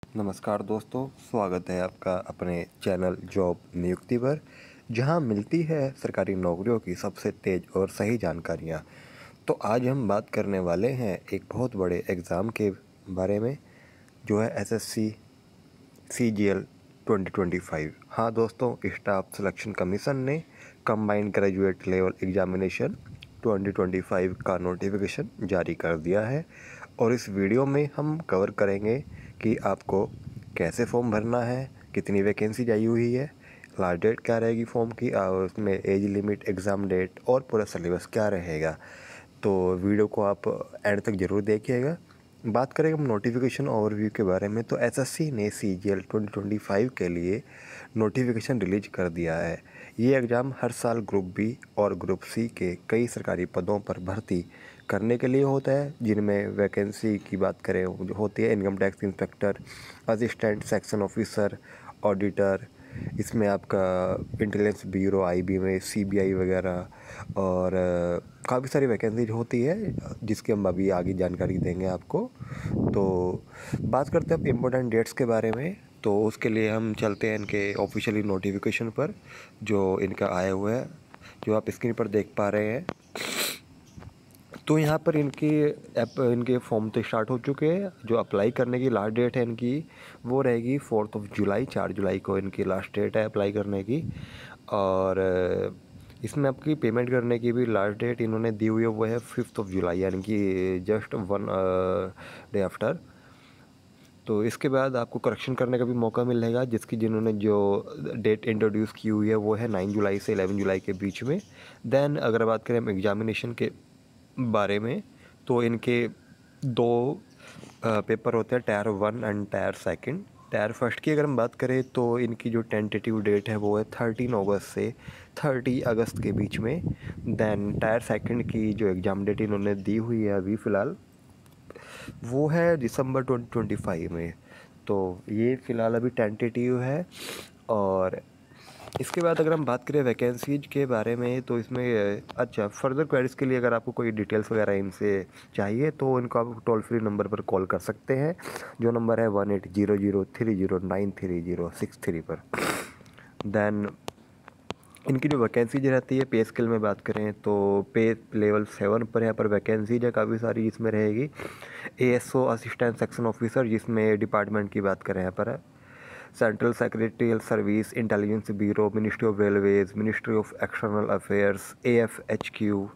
नमस्कार दोस्तों, स्वागत है आपका अपने चैनल जॉब नियुक्ति पर, जहां मिलती है सरकारी नौकरियों की सबसे तेज़ और सही जानकारियां। तो आज हम बात करने वाले हैं एक बहुत बड़े एग्ज़ाम के बारे में, जो है एसएससी सीजीएल 2025। हाँ दोस्तों, स्टाफ सिलेक्शन कमीशन ने कंबाइंड ग्रेजुएट लेवल एग्जामिनेशन 2025 का नोटिफिकेशन जारी कर दिया है और इस वीडियो में हम कवर करेंगे कि आपको कैसे फॉर्म भरना है, कितनी वैकेंसी आई हुई है, लास्ट डेट क्या रहेगी फॉर्म की और उसमें एज लिमिट, एग्ज़ाम डेट और पूरा सिलेबस क्या रहेगा। तो वीडियो को आप एंड तक ज़रूर देखिएगा। बात करें हम नोटिफिकेशन ओवरव्यू के बारे में, तो एसएससी ने सीजीएल 2025 के लिए नोटिफिकेशन रिलीज कर दिया है। ये एग्ज़ाम हर साल ग्रुप बी और ग्रुप सी के कई सरकारी पदों पर भर्ती करने के लिए होता है, जिनमें वैकेंसी की बात करें जो होती है income tax inspector, assistant section officer, auditor, इसमें आपका इंटेलिजेंस ब्यूरो आईबी में सीबीआई वगैरह और काफ़ी सारी वैकेंसीज होती है, जिसकी हम अभी आगे जानकारी देंगे आपको। तो बात करते हैं अब इम्पोर्टेंट डेट्स के बारे में। तो उसके लिए हम चलते हैं इनके ऑफिशियली नोटिफिकेशन पर, जो इनका आया हुआ है, जो आप स्क्रीन पर देख पा रहे हैं। तो यहाँ पर इनके फॉर्म तो स्टार्ट हो चुके हैं। जो अप्लाई करने की लास्ट डेट है इनकी, वो रहेगी 4 जुलाई, 4 जुलाई को इनकी लास्ट डेट है अप्लाई करने की। और इसमें आपकी पेमेंट करने की भी लास्ट डेट इन्होंने दी हुई है, वो है 5 जुलाई, यानी कि जस्ट 1 डे आफ्टर। तो इसके बाद आपको करेक्शन करने का भी मौका मिलेगा, जिन्होंने जो डेट इंट्रोड्यूस की हुई है वो है 9 जुलाई से 11 जुलाई के बीच में। देन अगर बात करें हम एग्जामिनेशन के बारे में, तो इनके दो पेपर होते हैं, tyre 1 and tyre 2। Tyre first की अगर हम बात करें तो इनकी जो टेंटेटिव डेट है वो है 13 अगस्त से 30 अगस्त के बीच में। देन टायर 2 की जो एग्ज़ाम डेट इन्होंने दी हुई है अभी फ़िलहाल, वो है दिसंबर 2025 में। तो ये फ़िलहाल अभी टेंटेटिव है। और इसके बाद अगर हम बात करें वैकेंसीज के बारे में, तो इसमें अच्छा फर्दर क्वेरीज के लिए अगर आपको कोई डिटेल्स वगैरह इनसे चाहिए तो इनको आप टोल फ्री नंबर पर कॉल कर सकते हैं, जो नंबर है 1800309306 पर। देन इनकी जो वैकेंसीज रहती है, पे स्केल में बात करें तो पे लेवल 7 पर यहाँ पर वैकेंसीज है काफ़ी सारी। इसमें रहेगी एएसओ असिस्टेंट सेक्शन ऑफिसर, जिसमें डिपार्टमेंट की बात करें यहाँ पर है central secretarial service, intelligence bureau, ministry of railways, ministry of external affairs, AFHQ,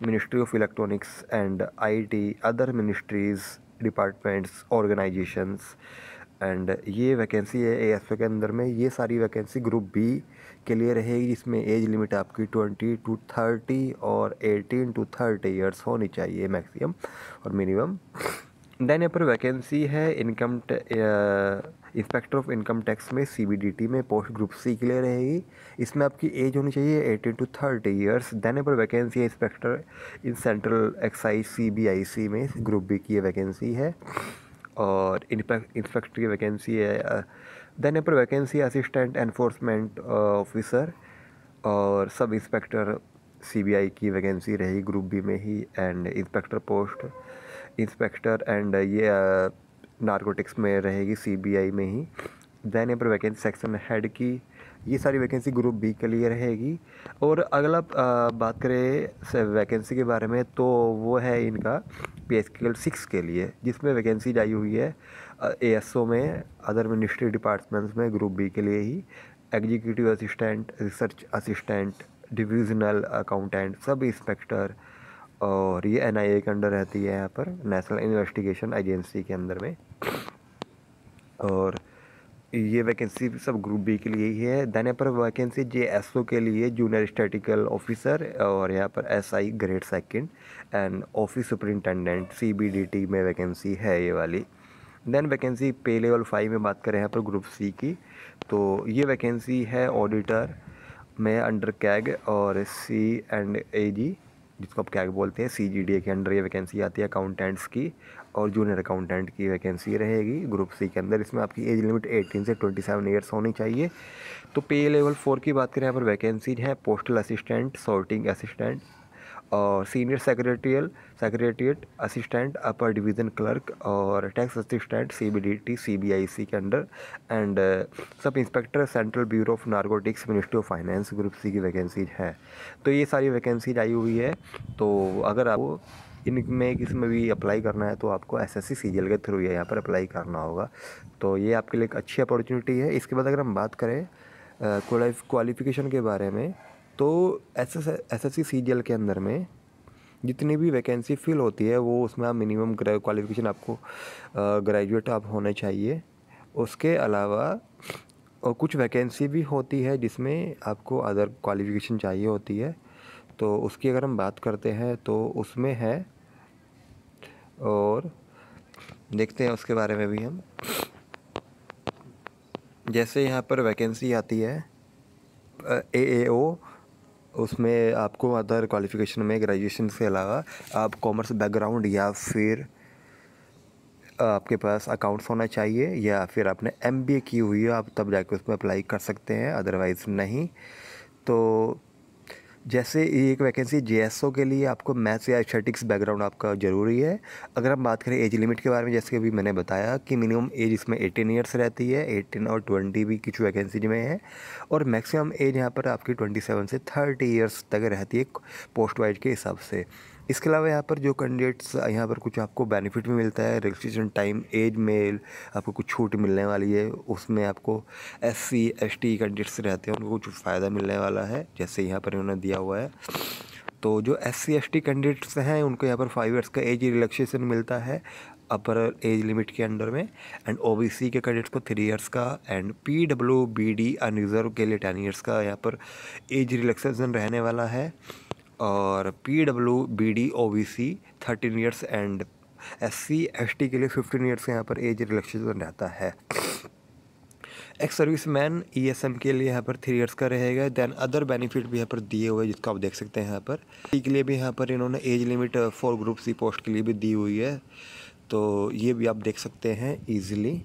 ministry of electronics and IT, other ministries, departments, organisations. And ये वैकेंसी है एएसओ के अंदर में। ये सारी वैकेंसी ग्रुप बी के लिए रहेगी। इसमें एज लिमिट आपकी 20 to 30 और 18 to 30 ईयर्स होनी चाहिए मैक्सिमम और मिनिमम। देन यहाँ पर वैकेंसी है इंस्पेक्टर ऑफ इनकम टैक्स में सीबीडीटी में, पोस्ट ग्रुप सी के लिए रहेगी। इसमें आपकी एज होनी चाहिए 18 to 30 ईयर्स। देन यहाँ पर वैकेंसी है inspector in central excise CBIC में, ग्रुप बी की ये वैकेंसी है। और इंस्पेक्टर की वैकेंसी है। देन यहाँ पर वैकेंसी असिस्टेंट एनफोर्समेंट ऑफिसर और सब इंस्पेक्टर सीबीआई की वैकेंसी रहेगी ग्रुप बी में ही। And inspector post inspector and ये नारकोटिक्स में रहेगी सीबीआई में ही। देन यहाँ पर वैकेंसी सेक्शन हेड की, ये सारी वैकेंसी ग्रुप बी के लिए रहेगी। और अगला बात करें वैकेंसी के बारे में, तो वो है इनका पे स्केल 6 के लिए, जिसमें वैकेंसी आई हुई है एएसओ में, अदर मिनिस्ट्री डिपार्टमेंट्स में, ग्रुप बी के लिए ही। Executive assistant, research assistant, divisional accountant, sub inspector. और ये एनआईए के अंडर रहती है, यहाँ पर नेशनल इन्वेस्टिगेशन एजेंसी के अंदर में। और ये वैकेंसी सब ग्रुप बी के लिए ही है। देन यहाँ पर वैकेंसी जेएसओ के लिए जूनियर स्टैटिकल ऑफिसर, और यहाँ पर SI grade 2 and office superintendent CBDT में वैकेंसी है ये वाली। देन वैकेंसी पे लेवल 5 में बात करें यहाँ पर ग्रुप सी की, तो ये वैकेंसी है ऑडिटर में अंडर कैग और सी एंड ए जी, जिसको आप कैग बोलते हैं, सीजीडीए के अंडर ये वैकेंसी आती है अकाउंटेंट्स की। और जूनियर अकाउंटेंट की वैकेंसी रहेगी ग्रुप सी के अंदर। इसमें आपकी एज लिमिट 18 से 27 ईयर्स होनी चाहिए। तो पे लेवल 4 की बात करें, यहाँ पर वैकेंसीज हैं पोस्टल असिस्टेंट, सॉर्टिंग असिस्टेंट और सीनियर सेक्रेटरिएट असिस्टेंट, अपर डिवीज़न क्लर्क और टैक्स असिस्टेंट CBDT CBIC के under, and sub inspector central bureau of narcotics ministry of finance group C की वैकेंसीज है। तो ये सारी वैकेंसीज आई हुई है। तो अगर आपको इनमें किसी में भी अप्लाई करना है तो आपको SSC CGL के थ्रू यहाँ पर अप्लाई करना होगा। तो ये आपके लिए एक अच्छी अपॉर्चुनिटी है। इसके बाद अगर हम बात करें क्वालिफ़िकेशन के बारे में, तो SSC CGL के अंदर में जितनी भी वैकेंसी फिल होती है वो उसमें आप मिनिमम क्वालिफ़िकेशन आपको ग्रेजुएट आप होने चाहिए। उसके अलावा और कुछ वैकेंसी भी होती है जिसमें आपको अदर क्वालिफ़िकेशन चाहिए होती है। तो उसकी अगर हम बात करते हैं तो उसमें है, और देखते हैं उसके बारे में भी हम। जैसे यहाँ पर वैकेंसी आती है AAO, उसमें आपको अदर क्वालिफ़िकेशन में ग्रेजुएशन के अलावा आप कॉमर्स बैकग्राउंड या फिर आपके पास अकाउंट्स होना चाहिए, या फिर आपने MBA की हुई है आप तब जाके उसमें अप्लाई कर सकते हैं, अदरवाइज़ नहीं। तो जैसे एक वैकेंसी JSO के लिए आपको मैथ्स या स्टैटिक्स बैकग्राउंड आपका ज़रूरी है। अगर हम बात करें एज लिमिट के बारे में, जैसे कि अभी मैंने बताया कि मिनिमम एज इसमें 18 ईयर्स रहती है, 18 और 20 भी कुछ वैकेंसी में है, और मैक्सिमम एज यहाँ पर आपकी 27 से 30 ईयर्स तक रहती है पोस्ट वाइज के हिसाब से। इसके अलावा यहाँ पर जो कैंडिडेट्स यहाँ पर कुछ आपको बेनिफिट भी मिलता है, रजिस्ट्रेशन टाइम एज में आपको कुछ छूट मिलने वाली है, उसमें आपको SC ST कैंडिडेट्स रहते हैं उनको कुछ फ़ायदा मिलने वाला है, जैसे यहाँ पर इन्होंने दिया हुआ है। तो जो SC ST कैंडिडेट्स हैं उनको यहाँ पर 5 ईयर्स का एज रिलैक्सेशन मिलता है अपर एज लिमिट के अंडर में, एंड OBC के कैंडिडेट्स को 3 ईयर्स का, एंड PWBD अनरिजर्व के लिए 10 ईयर्स का यहाँ पर एज रिलैक्सेशन रहने वाला है, और PWBD OBC 13 years, and SC ST के लिए 15 ईयर्स का यहाँ पर एज रिलैक्सेशन रहता है। एक्स सर्विस मैन ESM के लिए यहाँ पर 3 ईयर्स का रहेगा। देन अदर बेनिफिट भी यहाँ पर दिए हुए हैं जिसको आप देख सकते हैं। यहाँ पर के लिए भी यहाँ पर इन्होंने age limit 4 group C post के लिए भी दी हुई है, तो ये भी आप देख सकते हैं ईज़िली।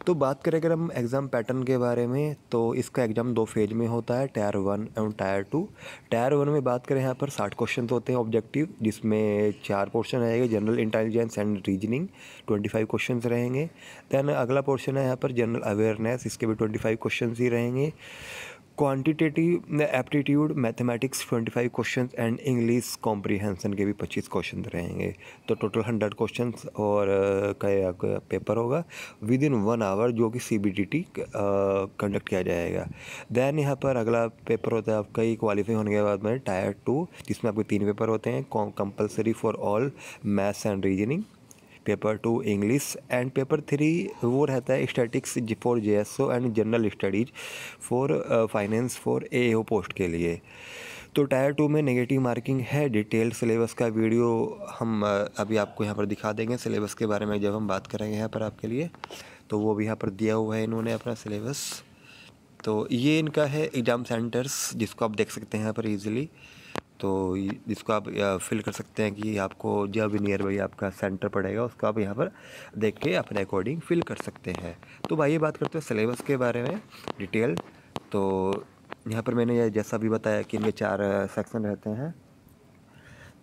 तो बात करें अगर हम एग्ज़ाम पैटर्न के बारे में, तो इसका एग्ज़ाम 2 फेज में होता है, टायर 1 एंड टायर 2। टायर 1 में बात करें यहाँ पर 60 क्वेश्चन होते हैं ऑब्जेक्टिव, जिसमें 4 पोर्शन रहेंगे, general intelligence and reasoning 25 question रहेंगे। दैन अगला पोर्शन है यहाँ पर जनरल अवेयरनेस, इसके भी 25 क्वेश्चन ही रहेंगे। Quantitative aptitude mathematics 25 question, and English comprehension के भी 25 क्वेश्चन रहेंगे। तो टोटल 100 क्वेश्चन और का पेपर होगा विद इन 1 आवर, जो कि CBDT कंडक्ट किया जाएगा। दैन यहाँ पर अगला पेपर होता है आपका ही क्वालिफाई होने के बाद में टायर 2, जिसमें आपके 3 पेपर होते हैं, compulsory for all maths and reasoning, paper 2 English, and paper 3 वो रहता है statics for JSO and general studies for finance for AAO post के लिए। तो टायर 2 में नेगेटिव मार्किंग है। डिटेल्ड सिलेबस का वीडियो हम अभी आपको यहाँ पर दिखा देंगे सिलेबस के बारे में जब हम बात करेंगे यहाँ पर आपके लिए, तो वो भी यहाँ पर दिया हुआ है इन्होंने अपना सिलेबस। तो ये इनका है एग्ज़ाम सेंटर्स, जिसको आप देख सकते हैं यहाँ पर ईज़िली। तो जिसको आप फिल कर सकते हैं कि आपको जब नियर बाई आपका सेंटर पड़ेगा उसको आप यहाँ पर देख के अपने अकॉर्डिंग फिल कर सकते हैं। तो भाई बात करते हैं सिलेबस के बारे में डिटेल। तो यहाँ पर मैंने जैसा भी बताया कि इनके 4 सेक्शन रहते हैं,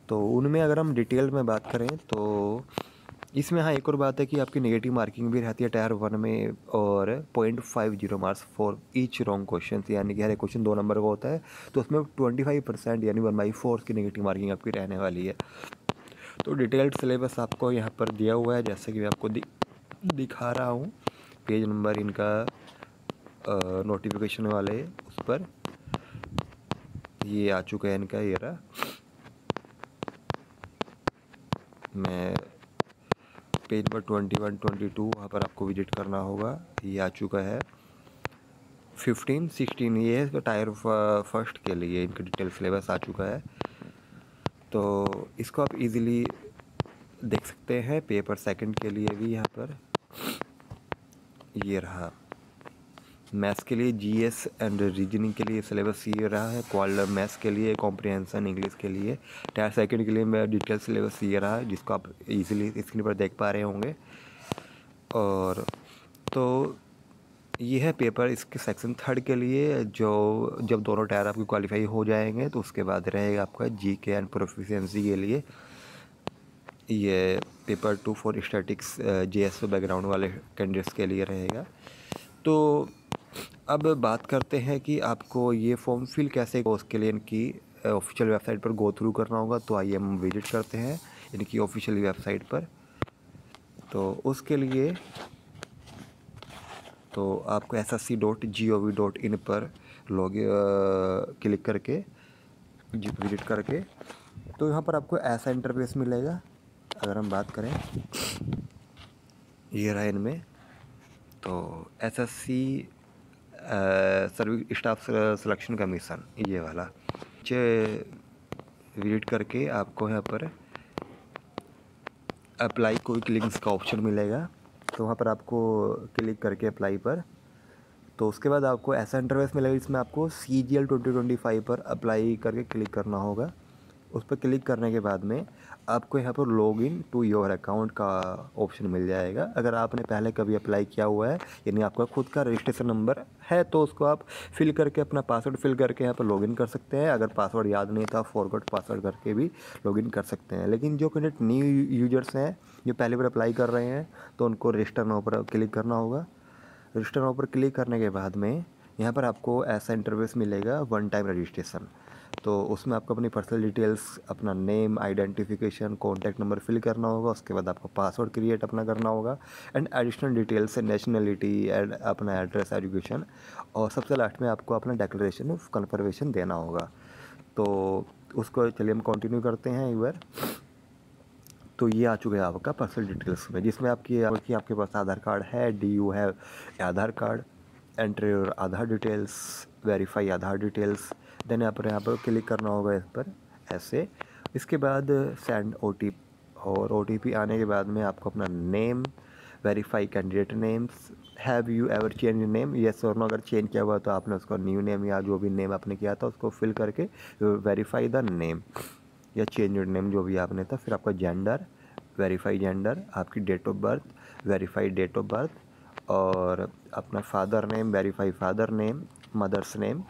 तो उनमें अगर हम डिटेल में बात करें तो इसमें हाँ एक और बात है कि आपकी नेगेटिव मार्किंग भी रहती है टायर 1 में, और 0.50 marks for each wrong question, यानी कि हर एक क्वेश्चन 2 नंबर का होता है, तो उसमें 25% यानी 1/4 की नेगेटिव मार्किंग आपकी रहने वाली है। तो डिटेल्ड सिलेबस आपको यहाँ पर दिया हुआ है, जैसे कि मैं आपको दिखा रहा हूँ, पेज नंबर इनका नोटिफिकेशन वाले उस पर ये आ चुका है इनका, ये रहा। मैं पेज नंबर 21 22 वहाँ पर आपको विजिट करना होगा, ये आ चुका है। 15 16 ये है टायर फर्स्ट के लिए इनका डिटेल सिलेबस आ चुका है, तो इसको आप इजीली देख सकते हैं। पेपर सेकंड के लिए भी यहाँ पर ये रहा, मैथ्स के लिए GS एंड रीजनिंग के लिए सिलेबस ये रहा है, क्वाल मैथ्स के लिए, कॉम्प्रिहेंशन इंग्लिश के लिए, टायर सेकंड के लिए मैं डिटेल सिलेबस ये रहा है, जिसको आप इजीली स्क्रीन पर देख पा रहे होंगे। और तो ये है पेपर इसके सेक्शन थर्ड के लिए, जो जब दोनों टायर आपके क्वालिफाई हो जाएंगे तो उसके बाद रहेगा आपका जीके एंड प्रोफिशिएंसी के लिए। ये paper 2 for statics JSO background वाले कैंडिडेट्स के लिए रहेगा। तो अब बात करते हैं कि आपको ये फॉर्म फिल कैसे, उसके लिए इनकी ऑफिशियल वेबसाइट पर गो थ्रू करना होगा। तो आइए हम विजिट करते हैं इनकी ऑफिशियल वेबसाइट पर। तो उसके लिए तो आपको ssc.gov.in पर क्लिक करके विजिट करके तो यहाँ पर आपको ऐसा इंटरफेस मिलेगा। अगर हम बात करें ये रहा इनमें, तो SSC service staff selection commission ये वाला विजिट करके आपको यहाँ पर अप्लाई क्विक लिंक्स का ऑप्शन मिलेगा। तो वहाँ पर आपको क्लिक करके अप्लाई पर, तो उसके बाद आपको ऐसा इंटरफेस मिलेगा जिसमें आपको CGL 2025 पर अप्लाई करके क्लिक करना होगा। उस पर क्लिक करने के बाद में आपको यहाँ पर लॉगिन टू योर अकाउंट का ऑप्शन मिल जाएगा। अगर आपने पहले कभी अप्लाई किया हुआ है, यानी आपका खुद का रजिस्ट्रेशन नंबर है, तो उसको आप फिल करके अपना पासवर्ड फिल करके यहाँ पर लॉगिन कर सकते हैं। अगर पासवर्ड याद नहीं था, फॉरगॉट पासवर्ड करके भी लॉगिन कर सकते हैं। लेकिन जो कैंडिडेट न्यू यूजर्स हैं, जो पहली बार अप्लाई कर रहे हैं, तो उनको रजिस्टर नाउ पर क्लिक करना होगा। रजिस्टर नाउ पर क्लिक करने के बाद में यहाँ पर आपको ऐसा इंटरफेस मिलेगा, वन टाइम रजिस्ट्रेशन। तो उसमें आपको अपनी पर्सनल डिटेल्स, अपना name, identification, contact number fill करना होगा। उसके बाद आपको पासवर्ड क्रिएट अपना करना होगा and additional details, nationality and अपना एड्रेस, एजुकेशन, और सबसे लास्ट में आपको अपना डिक्लेरेशन ऑफ कन्फर्मेशन देना होगा। तो उसको चलिए हम कंटिन्यू करते हैं एक बार। तो ये आ चुका है आपका पर्सनल डिटेल्स में, जिसमें आपके पास आधार कार्ड है, DU है, Aadhaar card, enter your Aadhaar details, verify Aadhaar details. Then यहाँ पर क्लिक करना होगा इस पर ऐसे। इसके बाद सेंड OTP, और OTP आने के बाद में आपको अपना name, verify candidate names, have you ever change name, yes और नो। अगर चेंज किया हुआ तो आपने उसका न्यू नेम या जो भी नेम आपने किया था उसको फिल करके वेरीफाई द नेम या चेंज नेम जो भी आपने था। फिर आपका जेंडर, वेरीफाई जेंडर, आपकी date of birth, verify date of birth, और अपना father name, verify father name, mother's name,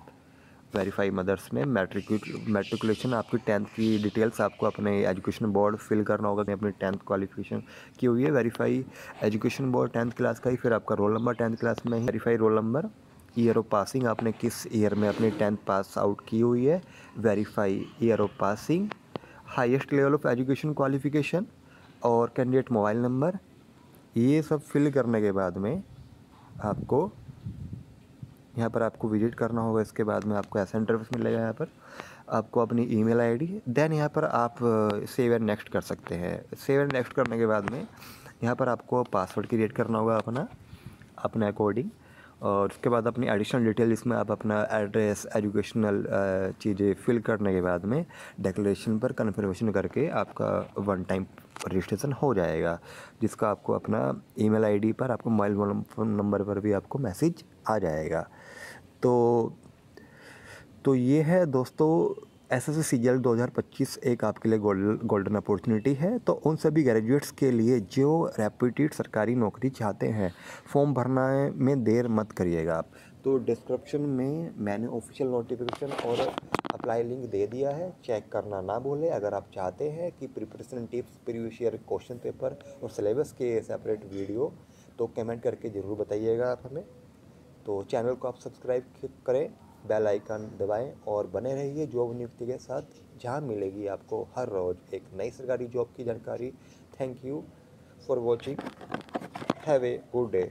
verify mother's name, matriculation, आपकी 10th की डिटेल्स आपको अपने एजुकेशन बोर्ड फिल करना होगा कि अपनी 10th क्वालिफिकेशन की हुई है। Verify education board 10th class का ही। फिर आपका रोल नंबर 10th क्लास में ही, verify roll number, year of passing, आपने किस ईयर में अपनी 10th पास आउट की हुई है, verify year of passing, highest level of education qualification, और कैंडिडेट मोबाइल नंबर। ये सब फिल करने के बाद में आपको यहाँ पर आपको विजिट करना होगा। इसके बाद में आपको ऐसा इंटरफेस मिलेगा। यहाँ पर आपको अपनी ईमेल आईडी, देन यहाँ पर आप सेव एंड नेक्स्ट कर सकते हैं। सेव एंड नेक्स्ट करने के बाद में यहाँ पर आपको पासवर्ड क्रिएट करना होगा अपने अकॉर्डिंग, और उसके बाद अपनी एडिशनल डिटेल, इसमें आप अपना एड्रेस, एजुकेशनल चीज़ें फिल करने के बाद में डिक्लेरेशन पर कन्फर्मेशन करके आपका वन टाइम रजिस्ट्रेशन हो जाएगा, जिसका आपको अपना ईमेल आईडी पर, आपको मोबाइल फ़ोन नंबर पर भी आपको मैसेज आ जाएगा। तो ये है दोस्तों, SSC CGL 2025 एक आपके लिए गोल्डन अपॉर्चुनिटी है। तो उन सभी ग्रेजुएट्स के लिए जो रेप्यूटेड सरकारी नौकरी चाहते हैं, फॉर्म भरना में देर मत करिएगा आप। तो डिस्क्रिप्शन में मैंने ऑफिशियल नोटिफिकेशन और अप्लाई लिंक दे दिया है, चेक करना ना भूलें। अगर आप चाहते हैं कि preparation tips, previous year question paper और सिलेबस के सेपरेट वीडियो, तो कमेंट करके ज़रूर बताइएगा आप हमें। तो चैनल को आप सब्सक्राइब करें, बेल आइकन दबाएं और बने रहिए जॉब नियुक्ति के साथ, जहां मिलेगी आपको हर रोज़ एक नई सरकारी जॉब की जानकारी। Thank you for watching, have a good day.